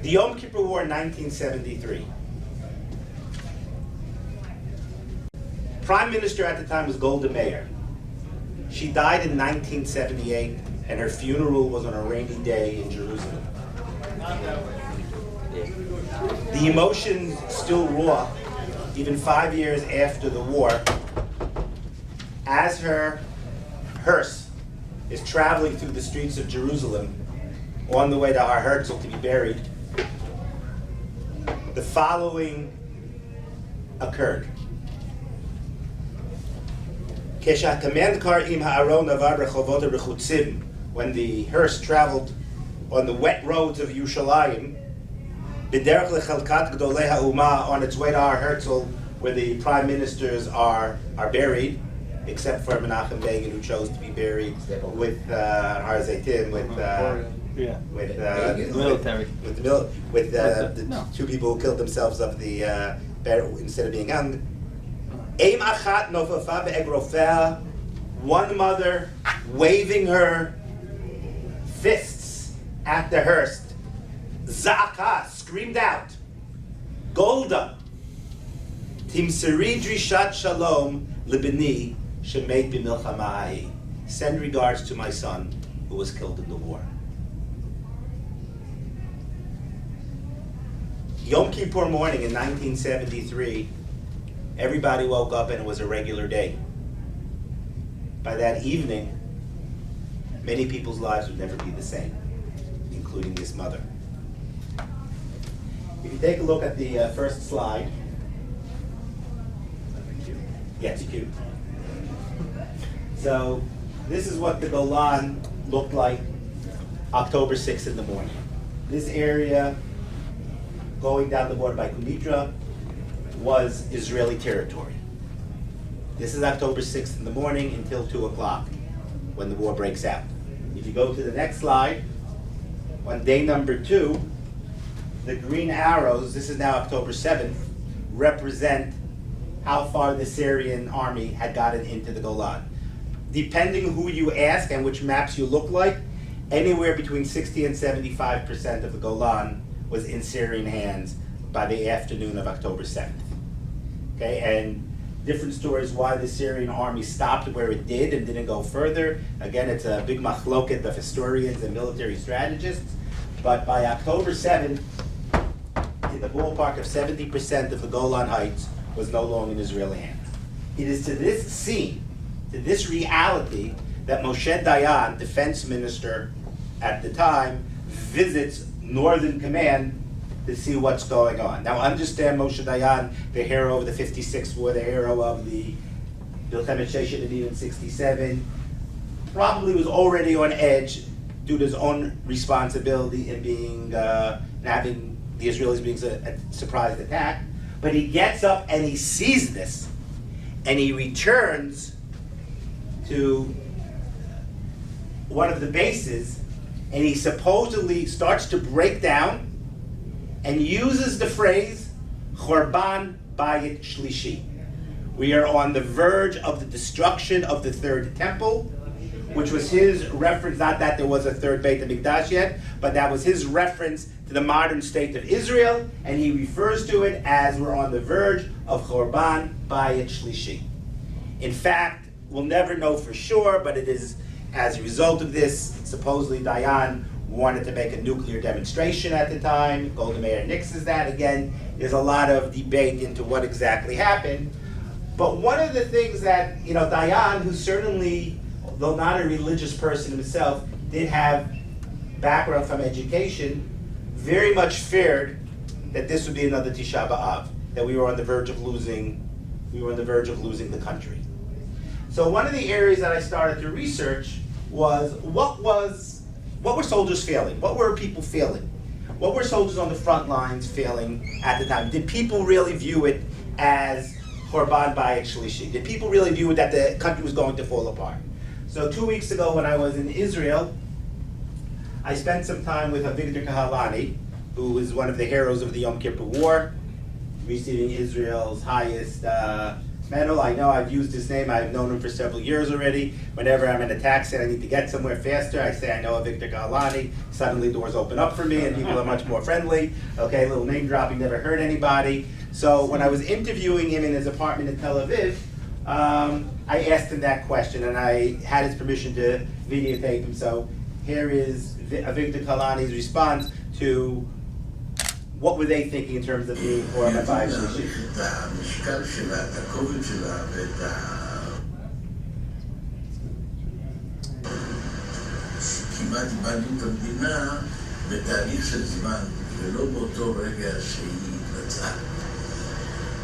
The Yom Kippur War in 1973. Prime Minister at the time was Golda Meir. She died in 1978, and her funeral was on a rainy day in Jerusalem. The emotions still raw, even 5 years after the war, as her hearse is traveling through the streets of Jerusalem on the way to Har Herzl to be buried. The following occurred. When the hearse traveled on the wet roads of Yerushalayim, on its way to Har Herzl, where the prime ministers are buried, except for Menachem Begin, who chose to be buried with Har Zeitim, with the two people who killed themselves of the instead of being hung. One mother waving her fists at the hearse, Za'aka, screamed out, Golda, Timseri drishat shalom libni shemet b'milchama. Send regards to my son who was killed in the war. Yom Kippur morning in 1973, everybody woke up and it was a regular day. By that evening, many people's lives would never be the same, including this mother. If you take a look at the first slide. Yeah, it's cute. So this is what the Golan looked like October 6th in the morning. This area going down the border by Kumitra was Israeli territory. This is October 6th in the morning until 2 o'clock when the war breaks out. If you go to the next slide, on day number 2, the green arrows, this is now October 7th, represent how far the Syrian army had gotten into the Golan. Depending who you ask and which maps you look like, anywhere between 60 and 75% of the Golan was in Syrian hands by the afternoon of October 7th. Okay, and different stories why the Syrian army stopped where it did and didn't go further. Again, it's a big machloket of historians and military strategists. But by October 7th, in the ballpark of 70% of the Golan Heights was no longer in Israeli hands. It is to this scene, to this reality, that Moshe Dayan, defense minister at the time, visits Northern Command to see what's going on. Now understand Moshe Dayan, the hero of the 56th War, the hero of the Milchemet Sheshet Nedim in 67, probably was already on edge due to his own responsibility in being, having the Israelis being a surprise attack. But he gets up and he sees this, and he returns to one of the bases, and he supposedly starts to break down and uses the phrase, Chorban Bayit Shlishi. We are on the verge of the destruction of the third temple, which was his reference, not that there was a third Beit HaMikdash yet, but that was his reference to the modern state of Israel, and he refers to it as we're on the verge of Chorban Bayit Shlishi. In fact, we'll never know for sure, but it is as a result of this, supposedly Dayan wanted to make a nuclear demonstration at the time. Golda Meir nixes that. Again, there's a lot of debate into what exactly happened. But one of the things that, Dayan, who certainly, though not a religious person himself, did have background from education, very much feared that this would be another Tish'a BeAb, that we were on the verge of losing the country. So one of the areas that I started to research was what were soldiers feeling? What were people feeling? What were soldiers on the front lines feeling at the time? Did people really view it as Chorban Bayit Shlishi? Did people really view it that the country was going to fall apart? So 2 weeks ago when I was in Israel, I spent some time with Avigdor Kahalani, who is one of the heroes of the Yom Kippur War, receiving Israel's highest Menel, I know I've used his name, I've known him for several years already. Whenever I'm in a taxi and I need to get somewhere faster, I say I know Victor Galani. Suddenly doors open up for me and people are much more friendly. Okay, a little name dropping, never hurt anybody. So when I was interviewing him in his apartment in Tel Aviv, I asked him that question and I had his permission to videotape him. So here is Victor Galani's response to what were they thinking in terms of being Korban Bayis Shlishi. את המשקל שלה, את הכובד שלה ואת כמעט איבדנו את המדינה בתהליך של זמן ולא באותו רגע שהיא התבצעה.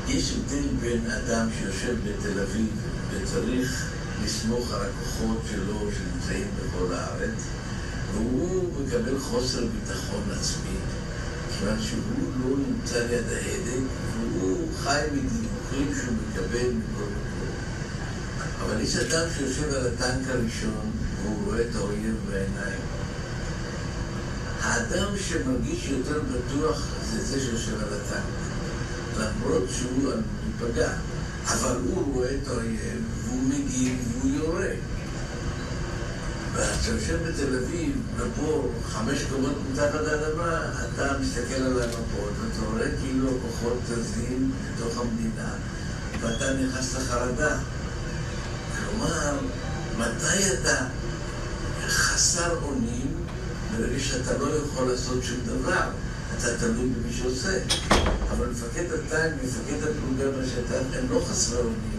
יש הבדל בין אדם שיושב בתל אביב וצריך לסמוך על הכוחות שלו שנמצאים בכל הארץ והוא מקבל חוסר ביטחון עצמי כיוון שהוא לא נמצא ליד ההדק והוא חי מדיווחים שהוא מקבל מכל מקום. אבל יש אדם שיושב על הטנק הראשון והוא רואה את האויב בעיניים. האדם שמרגיש יותר בטוח זה שיושב על הטנק, למרות שהוא ייפגע, אבל הוא רואה את האויב והוא מגיב והוא יורה. ואתה יושב בתל אביב, בבור, 5 קומות מתחת לאדמה, אתה מסתכל על המפות, ואתה רואה כאילו הכוחות זזים בתוך המדינה, ואתה נכנס לחרדה. כלומר, מתי אתה חסר אונים, ברגע שאתה לא יכול לעשות שום דבר, אתה תלוי במי שעושה. אבל מפקד הטנק, מפקד הפלוגה בשטח, הם לא חסרי אונים.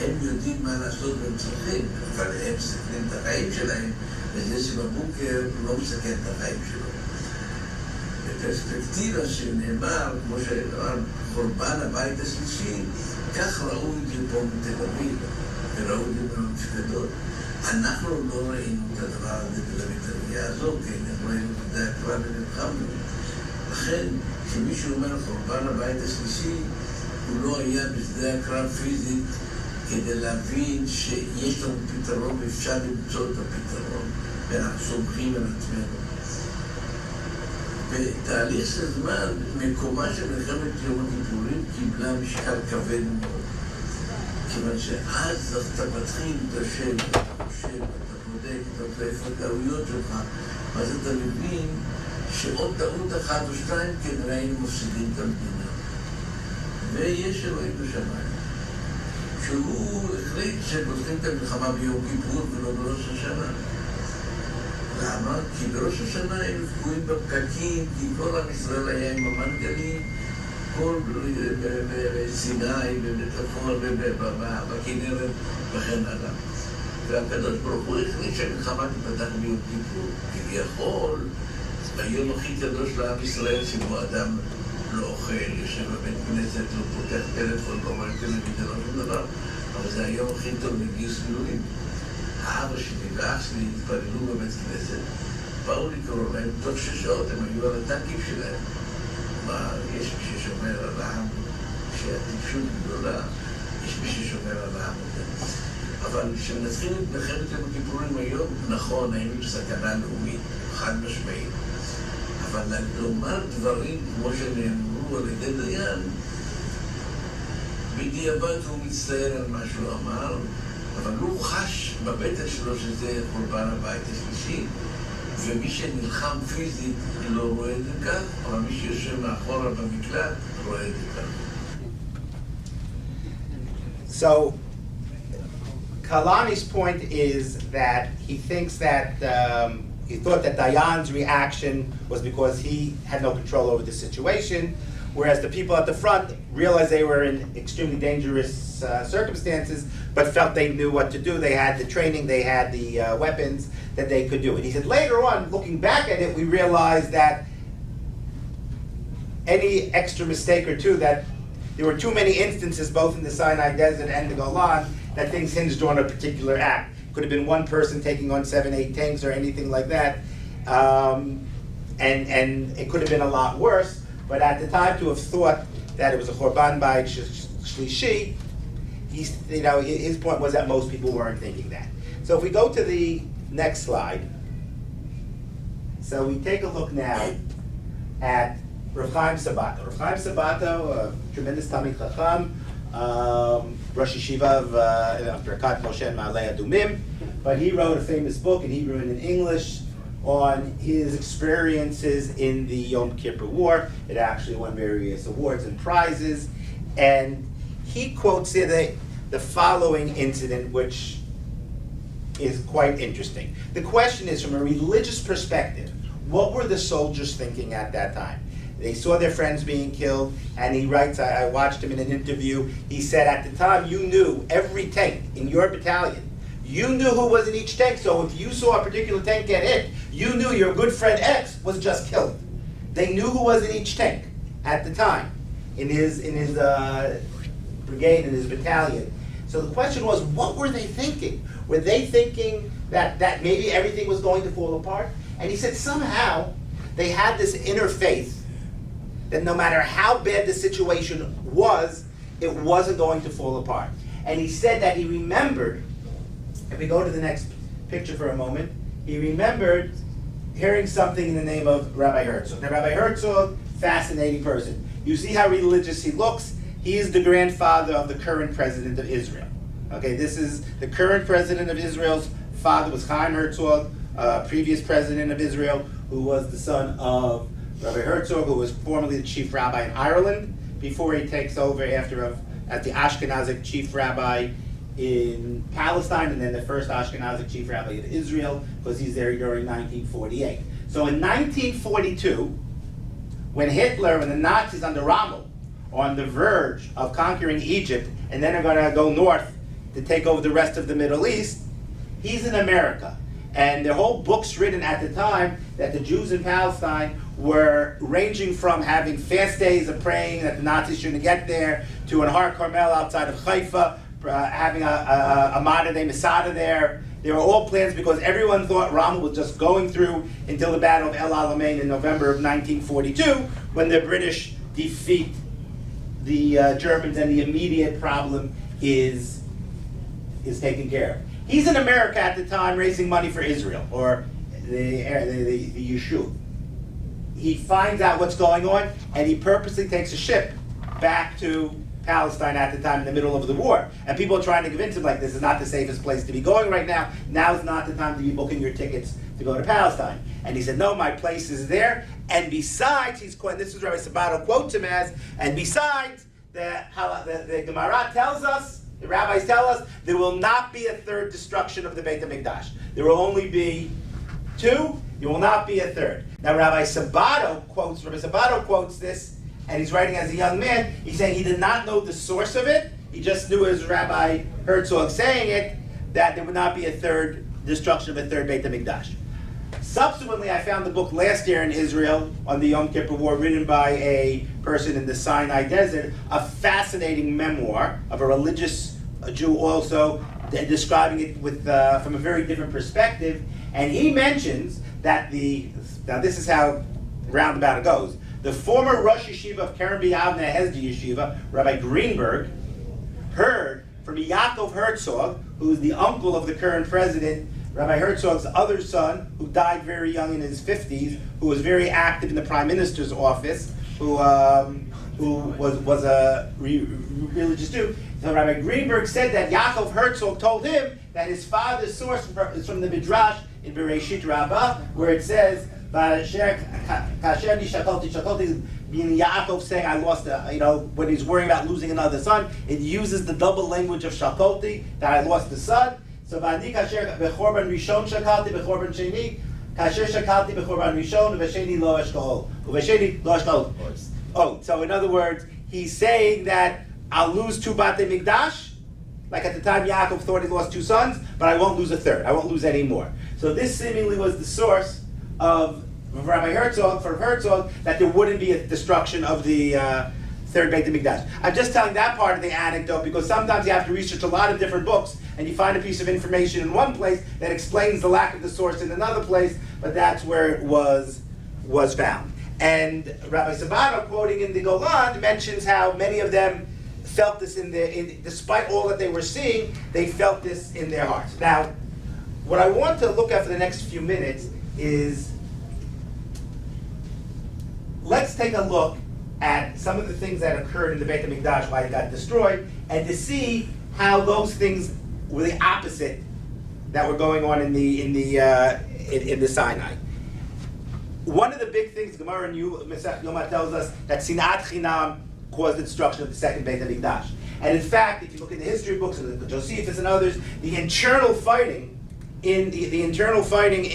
הם יודעים מה לעשות והם צריכים, אבל הם מסכנים את החיים שלהם, וזה שבבוקר לא מסכן את החיים שלו. בפרספקטיבה שנאמר, כמו שאמר, חורבן הבית השלישי, כך ראו את זה פה מתל אביב, וראו את זה במפקדות. אנחנו לא ראינו את הדבר הזה בלוויה הזו, כי אנחנו ראינו את זה כבר ונלחמנו. לכן, כשמישהו אומר חורבן הבית השלישי, הוא לא היה בשדה הקרב פיזית, כדי להבין שיש לנו פתרון ואפשר למצוא את הפתרון ואנחנו סומכים על עצמנו. בתהליך של זמן, מקומה של מלחמת יום הכיפורים קיבלה משקל כבד מאוד. כיוון שאז אתה מתחיל, אתה יושב, אתה חושב, אתה בודק, אתה עושה איפה הטעויות שלך, ואז אתה מבין שעוד טעות אחת או שתיים כנראה היינו מפסידים את המדינה. ויש אלוהים בשמיים. שהוא החליט שפותחים את המלחמה ביום כיפור ולא בראש השנה. למה? כי בראש השנה הם תקועים בפקקים, כי כל עם ישראל היה עם המנגלים, כל בסיני, בצפון, בכנרת וכן הלאה. והקדוש ברוך הוא החליט שהמלחמה תפתח ביום כיפור. כביכול, ביום הכי קדוש לעם ישראל שבו אדם לא אוכל, יושב בבית כנסת, לא פותח טלפון, לא רואה טלוויזיה, לא שום דבר, אבל זה היום הכי טוב לגיוס מילואים. האבא שלי ואח שלי התפללו בבית כנסת, באו לקרוא להם תוך 6 שעות, הם היו על הטנקים שלהם. מה, יש מי ששומר על העם, שהטיפשות גדולה, יש מי ששומר על העם הזה. אבל כשמנצחים את מלחמת יום הכיפורים היום, נכון, היינו בסכנה לאומית, חד משמעית. אבל לומר דברים כמו שנאמרו על ידי דיין, בדיעבד הוא מצטער על מה שהוא אמר, אבל הוא חש בבטן שלו שזה חורבן הבית השלישי, ומי שנלחם פיזית לא רואה את זה כך, אבל מי שיושב מאחורה במקלט רואה את זה כך. So, Kalani's point is that he thinks that he thought that Dayan's reaction was because he had no control over the situation, whereas the people at the front realized they were in extremely dangerous circumstances, but felt they knew what to do. They had the training, they had the weapons that they could do it. He said later on, looking back at it, we realized that any extra mistake or two, that there were too many instances, both in the Sinai Desert and the Golan, that things hinged on a particular act. Could have been one person taking on 7, 8 tanks or anything like that, and it could have been a lot worse. But at the time, to have thought that it was a Chorban Bayis Shlishi, his point was that most people weren't thinking that. So if we go to the next slide, so we take a look now at Rav Chaim Sabato. Rav Chaim Sabato, a tremendous Talmid Chacham, Rosh Yeshiva of Birkat Moshe and Ma'aleh Adumim, but he wrote a famous book in Hebrew and in English on his experiences in the Yom Kippur War. It actually won various awards and prizes, and he quotes here the following incident, which is quite interesting. The question is, from a religious perspective, what were the soldiers thinking at that time? They saw their friends being killed, and he writes, I watched him in an interview, he said at the time you knew every tank in your battalion. You knew who was in each tank, so if you saw a particular tank get hit, you knew your good friend X was just killed. They knew who was in each tank at the time, in his brigade, in his battalion. So the question was, what were they thinking? Were they thinking that maybe everything was going to fall apart? And he said somehow they had this inner faith that no matter how bad the situation was, it wasn't going to fall apart. And he said that he remembered, if we go to the next picture for a moment, he remembered hearing something in the name of Rabbi Hertzberg. Now, Rabbi Hertzberg, fascinating person. You see how religious he looks? He is the grandfather of the current president of Israel. Okay, this is the current president of Israel's father was Chaim Hertzberg, previous president of Israel, who was the son of Rabbi Hertzberg, who was formerly the chief rabbi in Ireland, before he takes over as the Ashkenazic chief rabbi in Palestine, and then the first Ashkenazic chief rabbi of Israel, because he's there during 1948. So in 1942, when Hitler and the Nazis under Rommel are on the verge of conquering Egypt, and then are going to go north to take over the rest of the Middle East, he's in America. And the whole book's written at the time that the Jews in Palestine were ranging from having fast days of praying that the Nazis shouldn't get there, to an Har Carmel outside of Haifa, having a modern day Masada there. They were all plans because everyone thought Rommel was just going through until the Battle of El Alamein in November of 1942, when the British defeat the Germans and the immediate problem is taken care of. He's in America at the time raising money for Israel, or the Yishuv. He finds out what's going on, and he purposely takes a ship back to Palestine at the time in the middle of the war. And people are trying to convince him, like, this is not the safest place to be going right now. Now's not the time to be booking your tickets to go to Palestine. And he said, no, my place is there. And besides, this is Rabbi Sabato quotes him as, and besides, the Gemara tells us, the rabbis tell us, there will not be a third destruction of the Beit HaMikdash. There will only be two, there will not be a third. Now Rabbi Sabato quotes this, and he's writing as a young man. He's saying he did not know the source of it. He just knew as Rabbi Herzog saying it, that there would not be a third destruction of a third Beit HaMikdash. Subsequently, I found the book last year in Israel on the Yom Kippur War, written by a person in the Sinai Desert, a fascinating memoir of a religious Jew also, describing it with from a very different perspective. And he mentions that now this is how roundabout it goes. The former Rosh Yeshiva of Keren BeAb Hesda Yeshiva, Rabbi Greenberg, heard from Yaakov Herzog, who is the uncle of the current president, Rabbi Herzog's other son, who died very young in his 50s, who was very active in the Prime Minister's office, who was a religious Jew. So Rabbi Greenberg said that Yaakov Herzog told him that his father's source is from the Midrash in Bereshit Rabbah, where it says, meaning Yaakov saying, I lost when he's worrying about losing another son, it uses the double language of shakolti, that I lost the son. So v'ani kasher bechorban rishon shakalti bechorban sheni, kasher shakalti bechorban rishon v'sheni lo eshkol, v'sheni lo eshkol. Oh, so in other words, he's saying that I'll lose two Batei Mikdash, like at the time Yaakov thought he lost two sons, but I won't lose a third. I won't lose any more. So this seemingly was the source of Rabbi Herzog, for Herzog, that there wouldn't be a destruction of the third Beit HaMikdash. I'm just telling that part of the anecdote because sometimes you have to research a lot of different books and you find a piece of information in one place that explains the lack of the source in another place, but that's where it was found. And Rabbi Sabato, quoting in the Golan, mentions how many of them felt this despite all that they were seeing, they felt this in their hearts. Now, what I want to look at for the next few minutes is, let's take a look at some of the things that occurred in the Beit HaMikdash, why it got destroyed, and to see how those things were the opposite that were going on in the Sinai. One of the big things Gemara in Yoma tells us that Sinat Chinam caused the destruction of the second Beit HaMikdash. And in fact, if you look in the history books of Josephus and others, the internal fighting in Yerushalayim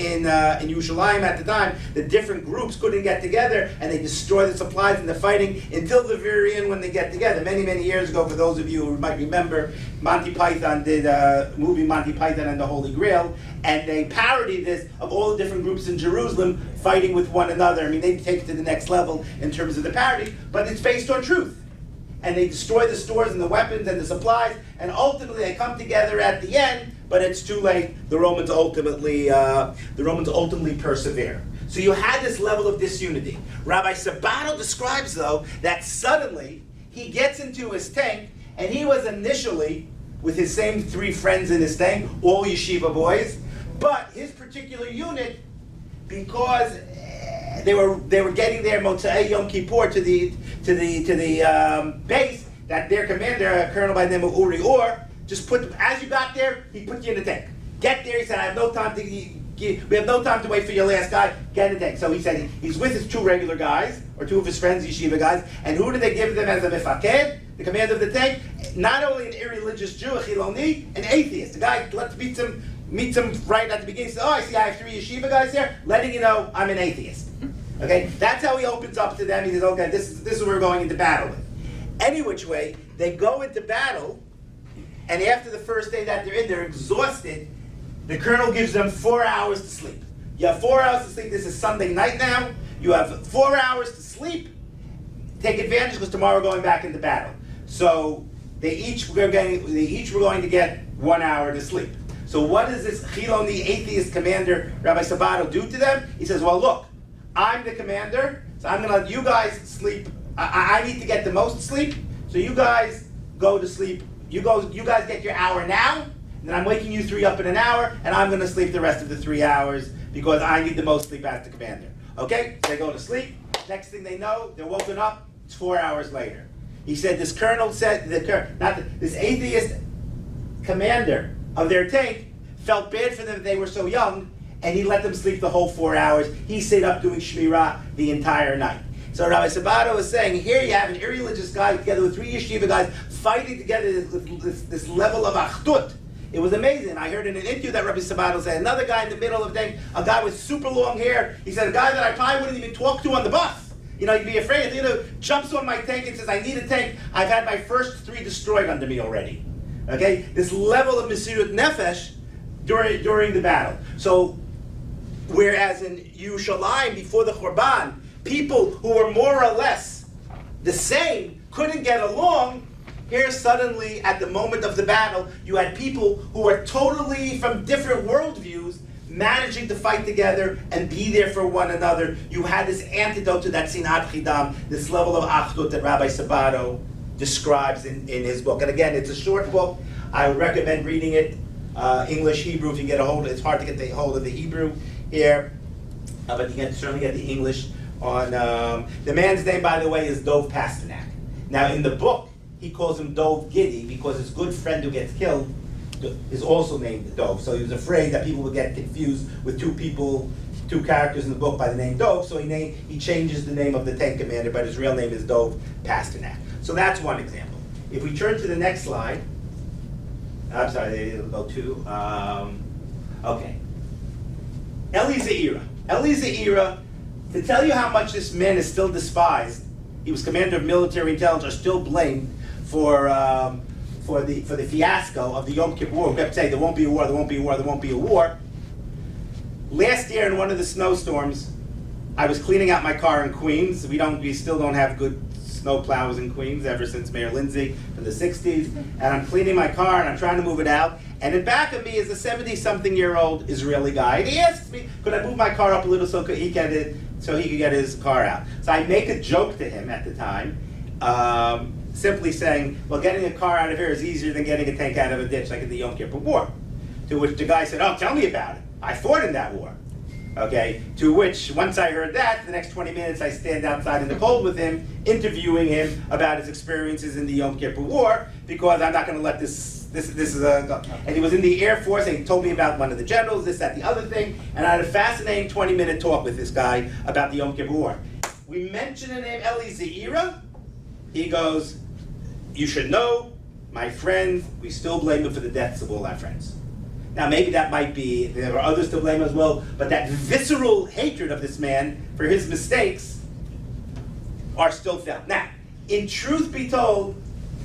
at the time, the different groups couldn't get together, and they destroy the supplies and the fighting until the very end when they get together. Many, many years ago, for those of you who might remember, Monty Python did a movie, Monty Python and the Holy Grail, and they parodied this of all the different groups in Jerusalem fighting with one another. I mean, they take it to the next level in terms of the parody, but it's based on truth. And they destroy the stores and the weapons and the supplies, and ultimately they come together at the end, but it's too late. The Romans ultimately persevere. So you had this level of disunity. Rabbi Sabato describes, though, that suddenly he gets into his tank, and he was initially with his same three friends in his tank, all yeshiva boys, but his particular unit, because they were getting their Motzei Yom Kippur to the base, that their commander, a colonel by the name of Uri Or, just put, as you got there, he put you in the tank. Get there, he said, we have no time to wait for your last guy, get in the tank. So he said he's with his two regular guys, or two of his friends, yeshiva guys, and who did they give them as a mifaked, the commander of the tank? Not only an irreligious Jew, a chiloni, an atheist. The guy, let's meet him right at the beginning, he said, I see I have three yeshiva guys here, letting you know I'm an atheist. Okay, that's how he opens up to them. He says, okay, this is what we're going into battle with. Any which way, they go into battle, and after the first day that they're in, they're exhausted. The colonel gives them 4 hours to sleep. You have 4 hours to sleep. This is Sunday night now. You have 4 hours to sleep. Take advantage, because tomorrow we're going back into battle. So they each were going to get 1 hour to sleep. So what does this Chilon, the atheist commander, Rabbi Sabato, do to them? He says, well, look, I'm the commander, so I'm going to let you guys sleep. I need to get the most sleep, so you guys go to sleep. You guys get your hour now, and then I'm waking you three up in an hour, and I'm going to sleep the rest of the 3 hours because I need the most sleep as the commander. Okay? So they go to sleep. Next thing they know, they're woken up. It's 4 hours later. He said this colonel said this atheist commander of their tank felt bad for them that they were so young, and he let them sleep the whole 4 hours. He stayed up doing shmirah the entire night. So Rabbi Sabato was saying, here you have an irreligious guy together with three yeshiva guys fighting together this level of achdut. It was amazing. I heard in an interview that Rabbi Sabato said, another guy in the middle of the thing, a guy with super long hair, he said, a guy that I probably wouldn't even talk to on the bus. You'd be afraid. Jumps on my tank and says, I need a tank. I've had my first 3 destroyed under me already. Okay? This level of Mesirut Nefesh during the battle. So, whereas in Yerushalayim, before the Churban, people who were more or less the same couldn't get along, here suddenly, at the moment of the battle, you had people who were totally from different worldviews managing to fight together and be there for one another. You had this antidote to that Sinat Chidam, this level of Achdut that Rabbi Sabato describes in his book. And again, it's a short book. I would recommend reading it, English, Hebrew, if you get a hold of it. It's hard to get the hold of the Hebrew here, but you can certainly get the English on. The man's name, by the way, is Dov Pasternak. Now, in the book, he calls him Dov Giddy because his good friend who gets killed is also named Dov. So he was afraid that people would get confused with two characters in the book by the name Dov. So he changes the name of the tank commander, but his real name is Dov Pasternak. So that's one example. If we turn to the next slide, I'm sorry, they go to. Okay. Eli Ze'ira, to tell you how much this man is still despised, he was commander of military intelligence, are still blamed for the fiasco of the Yom Kippur. We kept saying there won't be a war, there won't be a war, there won't be a war. Last year in one of the snowstorms, I was cleaning out my car in Queens. We still don't have good snow plows in Queens ever since Mayor Lindsay from the 60s. And I'm cleaning my car and I'm trying to move it out. And in back of me is a 70-something-year-old Israeli guy. And he asks me, could I move my car up a little so he could get his car out? So I make a joke to him at the time, simply saying, well, getting a car out of here is easier than getting a tank out of a ditch like in the Yom Kippur War. To which the guy said, oh, tell me about it. I fought in that war. Okay, to which, once I heard that, for the next 20 minutes I stand outside in the cold with him, interviewing him about his experiences in the Yom Kippur War, because I'm not going to let this and he was in the Air Force, and he told me about one of the generals, this, that, the other thing, and I had a fascinating 20-minute talk with this guy about the Yom Kippur War. We mentioned the name Eli Zeira. He goes, you should know, my friends, we still blame him for the deaths of all our friends. Now maybe that might be, there are others to blame as well, but that visceral hatred of this man for his mistakes are still felt. Now, in truth be told,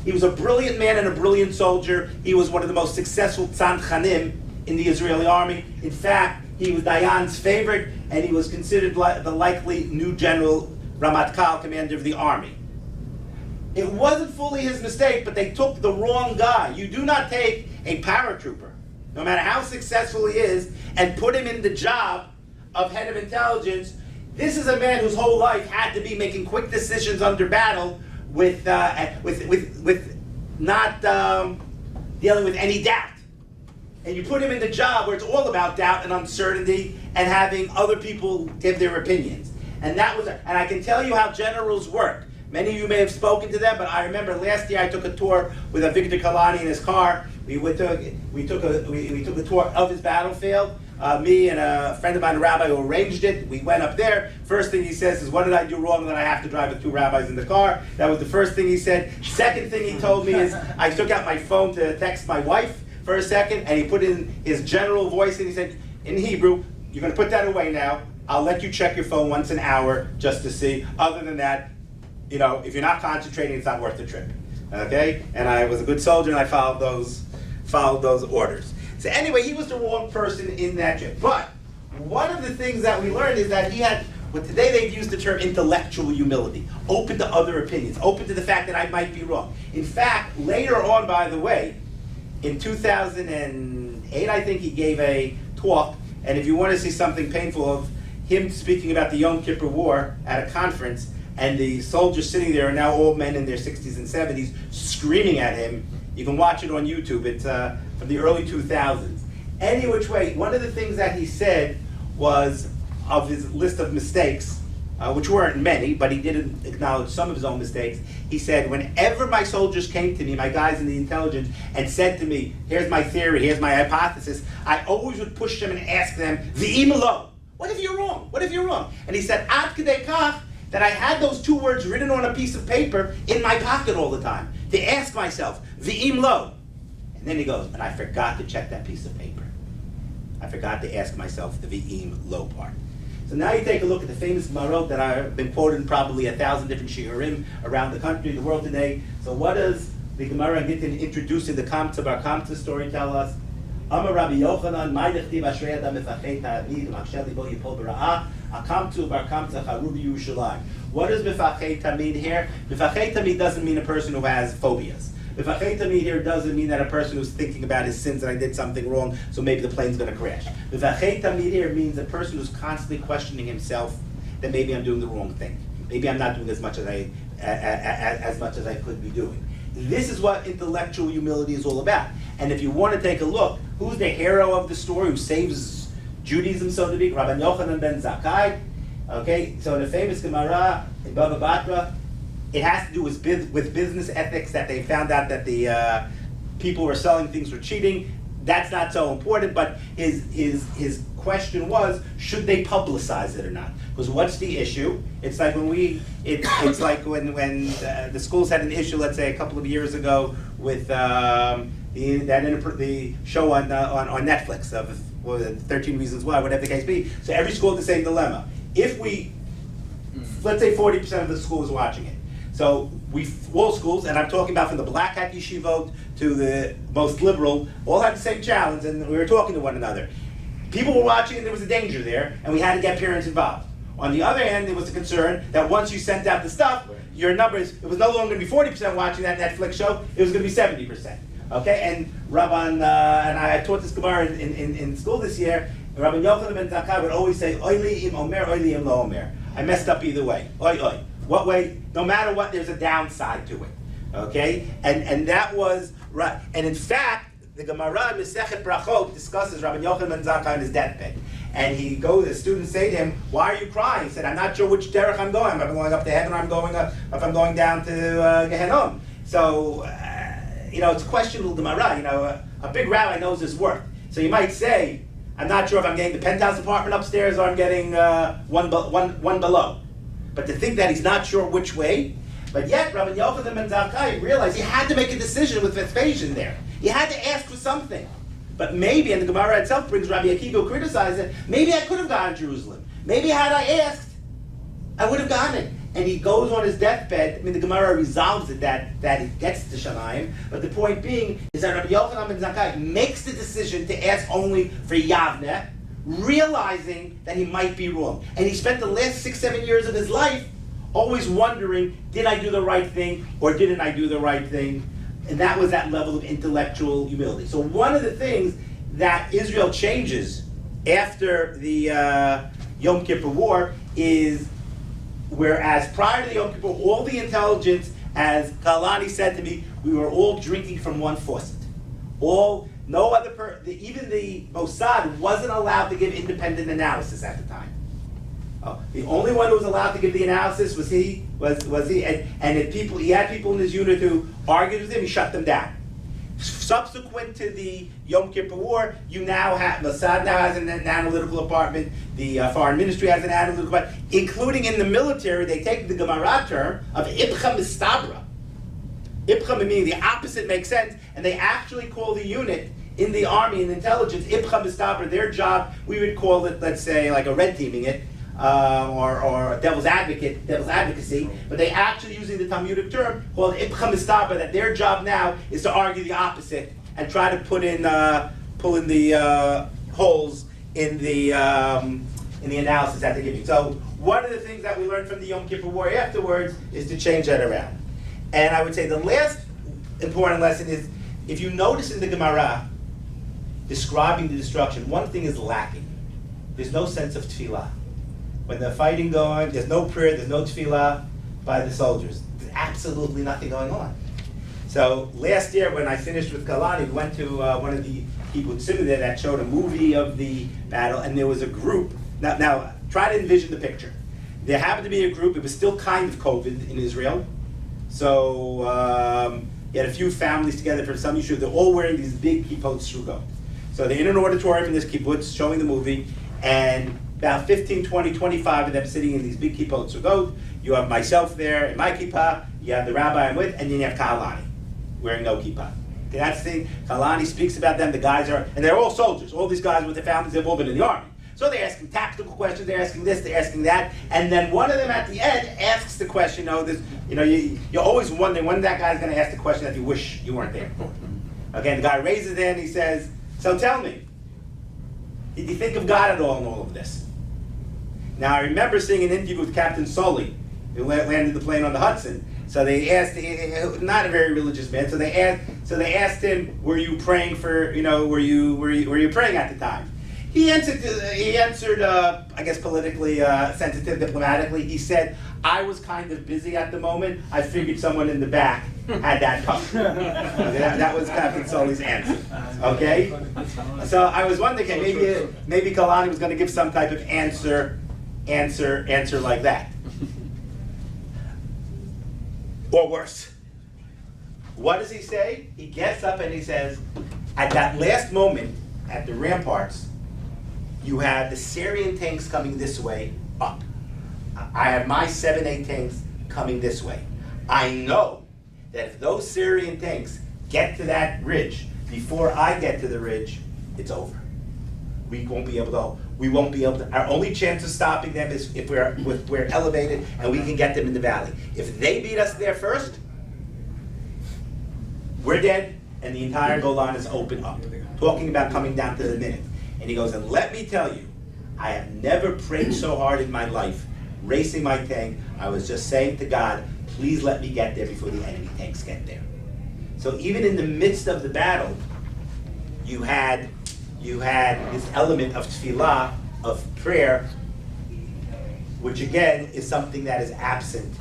he was a brilliant man and a brilliant soldier. He was one of the most successful tzadchanim in the Israeli army. In fact, he was Dayan's favorite, and he was considered the likely new general Ramatkal, commander of the army. It wasn't fully his mistake, but they took the wrong guy. You do not take a paratrooper, no matter how successful he is, and put him in the job of head of intelligence. This is a man whose whole life had to be making quick decisions under battle with not dealing with any doubt. And you put him in the job where it's all about doubt and uncertainty and having other people give their opinions. And I can tell you how generals work. Many of you may have spoken to them, but I remember last year I took a tour with a Victor Kalani in his car. We took a tour of his battlefield. Me and a friend of mine, a rabbi, who arranged it. We went up there. First thing he says is, what did I do wrong that I have to drive with two rabbis in the car? That was the first thing he said. Second thing he told me is, I took out my phone to text my wife for a second, and he put in his general voice, and he said, in Hebrew, you're going to put that away now. I'll let you check your phone once an hour just to see. Other than that, if you're not concentrating, it's not worth the trip. Okay? And I was a good soldier, and I followed those orders. So anyway, he was the wrong person in that trip. But one of the things that we learned is that he had, today they've used the term intellectual humility, open to other opinions, open to the fact that I might be wrong. In fact, later on, by the way, in 2008, I think he gave a talk, and if you want to see something painful of him speaking about the Yom Kippur War at a conference, and the soldiers sitting there are now all men in their 60s and 70s screaming at him. You can watch it on YouTube. It's from the early 2000s. Any which way, one of the things that he said was, of his list of mistakes, which weren't many, but he did acknowledge some of his own mistakes. He said, whenever my soldiers came to me, my guys in the intelligence, and said to me, here's my theory, here's my hypothesis, I always would push them and ask them, V'im lo, what if you're wrong? What if you're wrong? And he said, ad kedei kach, that I had those two words written on a piece of paper in my pocket all the time, to ask myself, V'im lo. And then he goes, and I forgot to check that piece of paper. I forgot to ask myself the V'im lo part. So now you take a look at the famous Marot that I've been quoted in probably 1,000 different shiurim around the country, the world today. So what does the Gemara Gittin introducing the Kamtza Bar Kamtza story tell us? Amar Rabbi Yochanan, Mai dechtiv ashrei adam mefachei ta'avid, machshel libo yipol b'ra'ah, akamtzu bar kamtza charu b'Yerushalayim. What is mefachei tamid here? Mefachei tamid doesn't mean a person who has phobias. Mefachei tamid here doesn't mean that a person who's thinking about his sins and I did something wrong, so maybe the plane's going to crash. Mefachei tamid here means a person who's constantly questioning himself that maybe I'm doing the wrong thing. Maybe I'm not doing as much as I could be doing. This is what intellectual humility is all about. And if you want to take a look, who's the hero of the story who saves Judaism, so to speak? Rabbi Yochanan ben Zakkai. Okay, so in the famous Gemara in Bava Batra, it has to do with business ethics, that they found out that the people who were selling things were cheating. That's not so important, but his question was, should they publicize it or not? Because what's the issue? It's like when it's like when the schools had an issue, let's say a couple of years ago, with the show on Netflix of 13 Reasons Why, whatever the case be. So every school had the same dilemma. If let's say 40% of the school is watching it. So all schools, and I'm talking about from the black hat yeshivot to the most liberal, all had the same challenge, and we were talking to one another. People were watching, and there was a danger there, and we had to get parents involved. On the other hand, there was a concern that once you sent out the stuff, your numbers, it was no longer going to be 40% watching that Netflix show, it was going to be 70%. Okay, and Rabban, and I taught this Gemara in school this year, and Rabbi Yochanan ben Zakkai would always say, Oy li im omer, oy li im lo omer. I messed up either way. Oy, oy. What way? No matter what, there's a downside to it. Okay? And that was right. And in fact, the Gemara in Masechet Brachot discusses Rabbi Yochanan ben Zakkai on his deathbed. And the students say to him, why are you crying? He said, I'm not sure which derech I'm going. If I'm going up to heaven or if I'm going down to Gehenom. So it's questionable Gemara. A big rabbi knows his worth. So you might say, I'm not sure if I'm getting the penthouse apartment upstairs or I'm getting one below. But to think that he's not sure which way, but yet Rabbi Yochanan ben Zakkai realized he had to make a decision with Vespasian there. He had to ask for something. But maybe, and the Gemara itself brings Rabbi Akiva who criticized it, maybe I could have gone to Jerusalem. Maybe had I asked, I would have gotten it. And he goes on his deathbed. The Gemara resolves it that he gets to Shamayim. But the point being is that Rabbi Yochanan ben Zakkai makes the decision to ask only for Yavneh, realizing that he might be wrong. And he spent the last 6-7 years of his life always wondering, did I do the right thing or didn't I do the right thing? And that was that level of intellectual humility. So one of the things that Israel changes after the Yom Kippur War is, whereas prior to the Yom Kippur, all the intelligence, as Kalani said to me, we were all drinking from one faucet. Even the Mossad wasn't allowed to give independent analysis at the time. The only one who was allowed to give the analysis was he. And if he had people in his unit who argued with him, he shut them down. Subsequent to the Yom Kippur War, Mossad now has an analytical department, the Foreign Ministry has an analytical department, including in the military, they take the Gemara term of Ibcha Mistabra. Ibcha meaning the opposite makes sense, and they actually call the unit in the army and intelligence, Ibcha Mistabra, their job, we would call it, let's say, like a red teaming it, or devil's advocacy, but they actually using the Talmudic term called Ibcha Mistabra, that their job now is to argue the opposite and try to pull in the holes in the analysis that they're giving. So one of the things that we learned from the Yom Kippur War afterwards is to change that around. And I would say the last important lesson is, if you notice in the Gemara describing the destruction, one thing is lacking. There's no sense of tefillah. When the fighting going, there's no prayer, there's no tefillah by the soldiers. There's absolutely nothing going on. So last year when I finished with Kalani, we went to one of the kibbutzim there that showed a movie of the battle, and there was a group. Now try to envision the picture. There happened to be a group, it was still kind of COVID in Israel. So you had a few families together for some issue. They're all wearing these big kippot srugot. So they're in an auditorium in this kibbutz showing the movie, and about 15, 20, 25 of them sitting in these big kippot srugot. You have myself there in my kippah, you have the rabbi I'm with, and then you have Kalani wearing no kippah. Okay, that's the thing. Kalani speaks about them. The guys are, and they're all soldiers. All these guys with their families, they've all been in the army. So they're asking tactical questions, they're asking this, they're asking that, and then one of them at the end asks the question, you're always wondering when that guy's going to ask the question that you wish you weren't there for. Okay, and the guy raises it and he says, so tell me, did you think of God at all in all of this? Now I remember seeing an interview with Captain Sully, who landed the plane on the Hudson. So they asked, not a very religious man, so they asked him, were you praying for, were you praying at the time? He answered, I guess politically sensitive, diplomatically. He said, I was kind of busy at the moment. I figured someone in the back had that covered. That was Captain Sully's answer. Okay? So I was wondering, maybe Kalani was going to give some type of answer like that. Or worse. What does he say? He gets up and he says, at that last moment, at the ramparts, you have the Syrian tanks coming this way, up. I have my 7-8 tanks coming this way. I know that if those Syrian tanks get to that ridge before I get to the ridge, it's over. We won't be able to. Our only chance of stopping them is if we're elevated and we can get them in the valley. If they beat us there first, we're dead, and the entire Golan is open up. Talking about coming down to the minute. And he goes, and let me tell you, I have never prayed so hard in my life, racing my tank. I was just saying to God, please let me get there before the enemy tanks get there. So even in the midst of the battle, you had this element of tefillah, of prayer, which again is something that is absent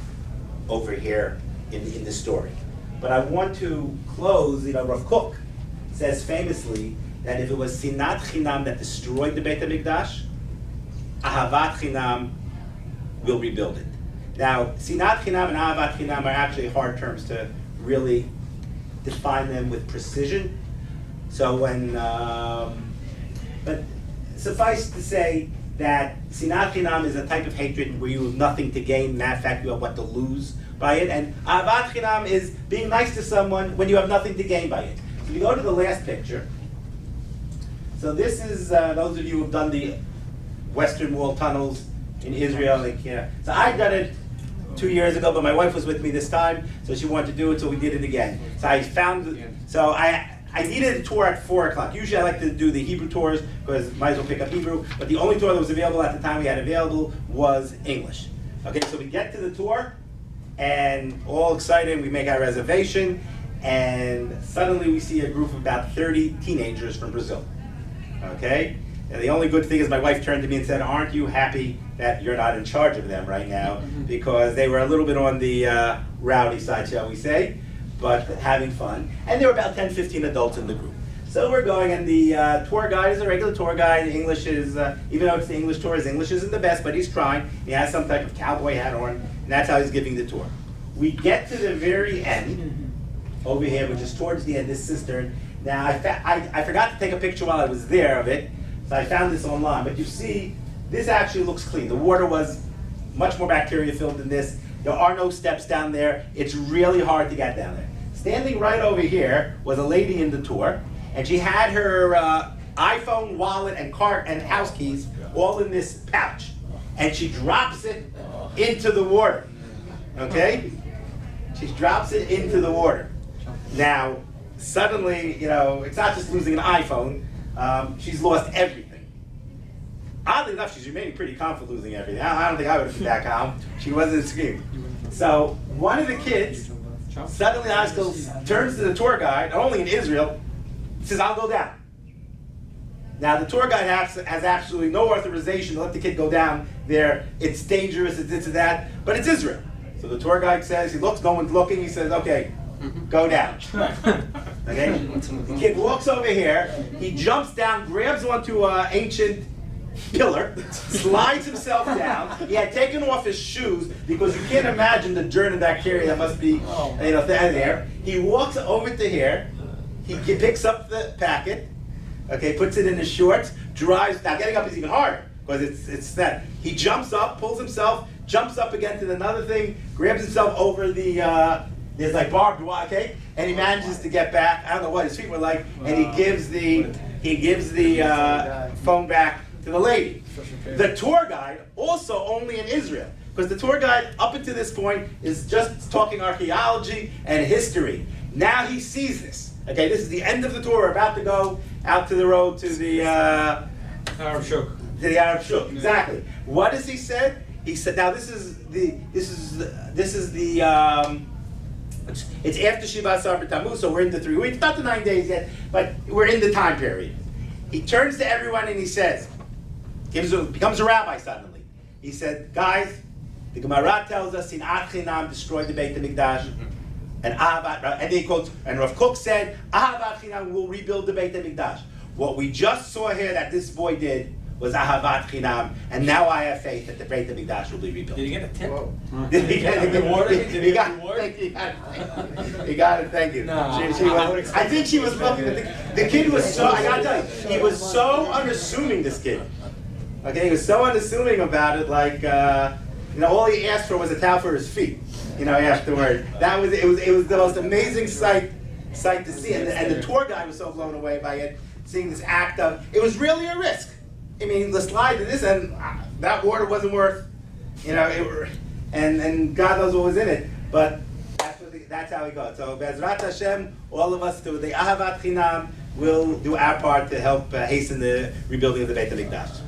over here in the story. But I want to close, Rav Kook says famously that if it was sinat chinam that destroyed the Beit HaMikdash, ahavat chinam will rebuild it. Now, sinat chinam and ahavat chinam are actually hard terms to really define them with precision. So when, but suffice to say that sinat chinam is a type of hatred where you have nothing to gain, matter of fact you have what to lose by it, and ahavat chinam is being nice to someone when you have nothing to gain by it. So if you go to the last picture, so this is, those of you who have done the Western Wall tunnels in Israel, like, yeah. So I've done it 2 years ago, but my wife was with me this time, so she wanted to do it, so we did it again. So I found, so I needed a tour at 4 o'clock. Usually I like to do the Hebrew tours, because might as well pick up Hebrew, but the only tour that was available at the time we had available was English. Okay, so we get to the tour, and all excited, we make our reservation, and suddenly we see a group of about 30 teenagers from Brazil. Okay? And the only good thing is my wife turned to me and said, aren't you happy that you're not in charge of them right now? Because they were a little bit on the rowdy side, shall we say, but having fun. And there were about 10, 15 adults in the group. So we're going, and the tour guide is a regular tour guide. English is, even though it's the English tour, his English isn't the best, but he's trying. He has some type of cowboy hat on, and that's how he's giving the tour. We get to the very end, over here, which is towards the end, this cistern. Now, I forgot to take a picture while I was there of it, so I found this online. But you see, this actually looks clean. The water was much more bacteria-filled than this. There are no steps down there. It's really hard to get down there. Standing right over here was a lady in the tour, and she had her iPhone, wallet, and cart and house keys all in this pouch. And she drops it into the water, okay? She drops it into the water. Now, suddenly, you know, it's not just losing an iPhone, she's lost everything. Oddly enough, she's remaining pretty calm for losing everything. I don't think I would have been that calm. She wasn't screaming. So, one of the kids suddenly turns to the tour guide, only in Israel, says, I'll go down. Now, the tour guide has absolutely no authorization to let the kid go down there. It's dangerous, it's this and that, but it's Israel. So the tour guide says, he looks, no one's looking, he says, okay, go down. Okay? The kid walks over here, he jumps down, grabs onto an ancient pillar, slides himself down. He had taken off his shoes because you can't imagine the dirt and bacteria that must be, you know, there. He walks over to here, he picks up the packet, okay, puts it in his shorts, drives. Now getting up is even harder because it's that. He jumps up, pulls himself, jumps up again to another thing, grabs himself over the, there's like barbed wire, okay? And he manages to get back. I don't know what his feet were like, and he gives the phone back to the lady. The tour guide, also only in Israel, because the tour guide up until this point is just talking archaeology and history. Now he sees this. Okay, this is the end of the tour. We're about to go out to the road to the Arab Shuk. To the Arab Shuk. Exactly. What has he said? He said, now this is the it's after Shiva Asar B'Tammuz, so we're into 3 weeks, not the 9 days yet, but we're in the time period. He turns to everyone and he says, becomes a rabbi suddenly. He said, guys, the Gemara tells us Sinat Chinam destroyed the Beit HaMikdash, and he quotes, and Rav Kook said, Ahavat Chinam will rebuild the Beit HaMikdash. What we just saw here that this boy did was Ahavat Chinam, and now I have faith that the Beit HaMikdash will be rebuilt. Did he get a tip? Did he get a reward? He got it, thank you. I think she was looking, the kid was so, I gotta tell you, he was so unassuming, this kid. Okay, he was so unassuming about it, like, you know, all he asked for was a towel for his feet, you know, afterward. It was the most amazing sight to see, and the tour guide was so blown away by it, seeing this act of, it was really a risk. I mean, the slide to this end, that water wasn't worth, you know, and God knows what was in it, but that's how we go. So, Be'ezrat Hashem, all of us through the Ahavat Chinam will do our part to help hasten the rebuilding of the Beit HaMikdash.